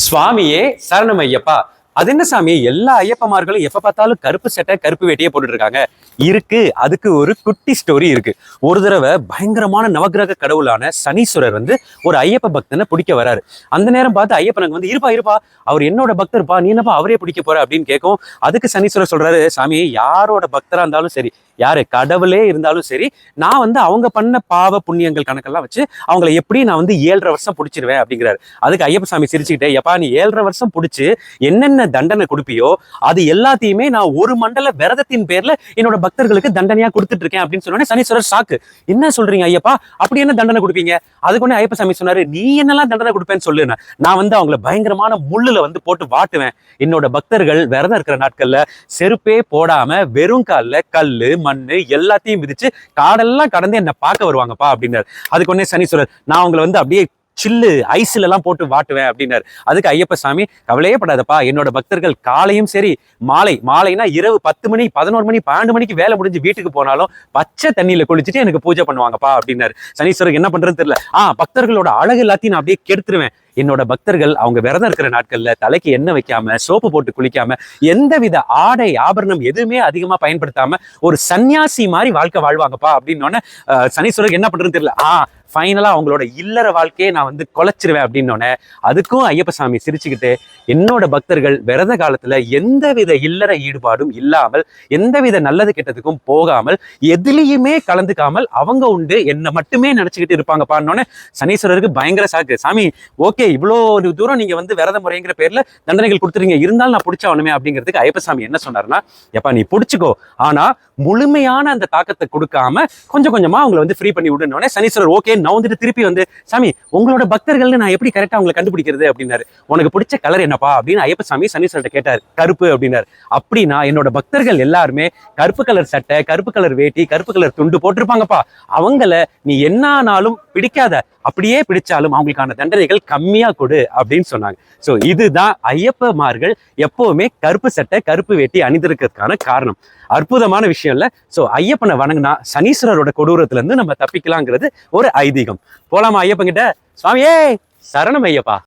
சுவாமியே சரணம் ஐயப்பா. அது என்ன சாமி, எல்லா ஐயப்பமார்களும் எப்ப பார்த்தாலும் கருப்பு சட்டை கருப்பு வேட்டியே போட்டுட்டு இருக்காங்க? இருக்கு, அதுக்கு ஒரு குட்டி ஸ்டோரி இருக்கு. ஒரு தடவை பயங்கரமான நவகிரக கடவுளான சனீஸ்வரர் ஒரு ஐயப்ப பக்தனை பிடிக்க வராரு. அந்த நேரம் பார்த்து ஐயப்பனுக்கு இருப்பா அவர் என்னோட பக்தர்ப்பா, நீ என்னப்பா அவரே பிடிக்க போற அப்படின்னு கேட்கும். அதுக்கு சனீஸ்வரர் சொல்றாரு, சாமி யாரோட பக்தரா இருந்தாலும் சரி, யாரு கடவுளே இருந்தாலும் சரி, நான் அவங்க பண்ண பாவ புண்ணியங்கள் கணக்கெல்லாம் வச்சு அவங்கள எப்படி நான் 7.5 வருஷம் பிடிச்சிருவேன் அப்படிங்கிறாரு. அதுக்கு ஐயப்ப சாமி சிரிச்சுக்கிட்டே, எப்பா நீ 7.5 வருஷம் பிடிச்சு என்னென்ன தண்டனை கொடுப்பியோ அது எல்லாத்தையுமே நான் ஒரு மண்டல விரதத்தின் பேர்ல என்னோட பக்தர்களுக்கு தண்டனையா கொடுத்துட்டு இருக்கேன் அப்படின்னு சொன்னோடனே சனீஸ்வரர் ஷாக்கு. என்ன சொல்றீங்க ஐயப்பா, அப்படி என்ன தண்டனை கொடுப்பீங்க? அதுக்கு ஒண்ணு ஐயப்ப சாமி சொன்னாரு, நீ என்னெல்லாம் தண்டனை கொடுப்பேன்னு சொல்லு. நான் அவங்கள பயங்கரமான முள்ளுல போட்டு வாட்டுவேன். என்னோட பக்தர்கள் விரதம் இருக்கிற நாட்கள்ல செருப்பே போடாம வெறும் கால்ல கல்லு மண்ணு எல்லாத்தையும் மிதிச்சு காடெல்லாம் கடந்து என்ன பார்க்க வருவாங்கப்பா அப்படின்னாரு. அதுக்கு ஒன்னே சனீஸ்வரர், நான் அவங்களை அப்படியே சில்லு ஐஸ்ல எல்லாம் போட்டு வாட்டுவேன் அப்படின்னாரு. அதுக்கு ஐயப்ப சாமி, கவலையே படாதப்பா, என்னோட பக்தர்கள் காலையும் சரி மாலைனா இரவு 10 மணி 11 மணி 12 மணிக்கு வேலை முடிஞ்சு வீட்டுக்கு போனாலும் பச்சை தண்ணியில குளிச்சுட்டு எனக்கு பூஜை பண்ணுவாங்கப்பா அப்படின்னாரு. சனீஸ்வரர் என்ன பண்றதுன்னு தெரியல. பக்தர்களோட அழகு எல்லாத்தையும் நான் அப்படியே கெடுத்துருவேன். என்னோட பக்தர்கள் அவங்க விரதம் இருக்கிற நாட்கள்ல தலைக்கு எண்ணெய் வைக்காம சோப்பு போட்டு குளிக்காம எந்தவித ஆடை ஆபரணம் எதுவுமே அதிகமா பயன்படுத்தாம ஒரு சன்னியாசி மாதிரி வாழ்க்கை வாழ்வாங்கப்பா அப்படின்னு சனீஸ்வரருக்கு என்ன பண்றதுன்னு தெரியல. ஃபைனலா அவங்களோட இல்லற வாழ்க்கையை நான் கொலைச்சிருவேன் அப்படின்னோடனே அதுக்கும் ஐயப்ப சாமி சிரிச்சுக்கிட்டு, என்னோட பக்தர்கள் விரத காலத்துல எந்தவித இல்லற ஈடுபாடும் இல்லாமல் எந்தவித நல்லது கெட்டதுக்கும் போகாமல் எதுலையுமே கலந்துக்காமல் அவங்க உண்டு என்ன மட்டுமே நினைச்சுக்கிட்டு இருப்பாங்கப்பான்னொன்னே சனீஸ்வரருக்கு பயங்கர சாக்கு. சாமி ஓகே, இவ்வளோ தூரம் நீங்க விரத முறைங்கிற பேர்ல தண்டனைகள் கொடுத்துருங்க, இருந்தாலும் நான் பிடிச்ச ஒண்ணுமே அப்படிங்கிறதுக்கு ஐயப்ப சாமி என்ன சொன்னாருன்னா, எப்பா நீ பிடிச்சிக்கோ, ஆனா முழுமையான அந்த தாக்கத்தை கொடுக்காம கொஞ்சம் கொஞ்சமா அவங்களை ஃப்ரீ பண்ணி விடுனோடனே சனீஸ்வரர் ஓகே நான் திருப்பி சாமி உங்களோட பக்தர்கள்னு நான் எப்படி கரெக்டா அவங்களை கண்டுபிடிக்கிறது அப்படின்னாரு. உனக்கு பிடிச்ச கலர் என்னப்பா அப்படின்னு ஐயப்ப சாமி சனீஸ்வரர்கிட்ட கேட்டாரு. கருப்பு அப்படின்னாரு. அப்படின்னா என்னோட பக்தர்கள் எல்லாருமே கருப்பு கலர் சட்டை கருப்பு கலர் வேட்டி கருப்பு கலர் துண்டு போட்டிருப்பாங்கப்பா. அவங்கள நீ என்னானாலும் பிடிக்காத, அப்படியே பிடிச்சாலும் அவங்களுக்கான தண்டனைகள் கம்மியா கொடு அப்படின்னு சொன்னாங்க. சோ இதுதான் ஐயப்பமார்கள் எப்பவுமே கருப்பு சட்டை கருப்பு வேட்டி அணிந்திருக்கிறதுக்கான காரணம். அற்புதமான விஷயம் இல்ல? சோ ஐயப்பனை வணங்கினா சனீஸ்வரரோட கொடூரத்துல இருந்து நம்ம தப்பிக்கலாங்கிறது ஒரு ஐதீகம். போலாமா ஐயப்பன் கிட்ட? சுவாமியே சரணம் ஐயப்பா.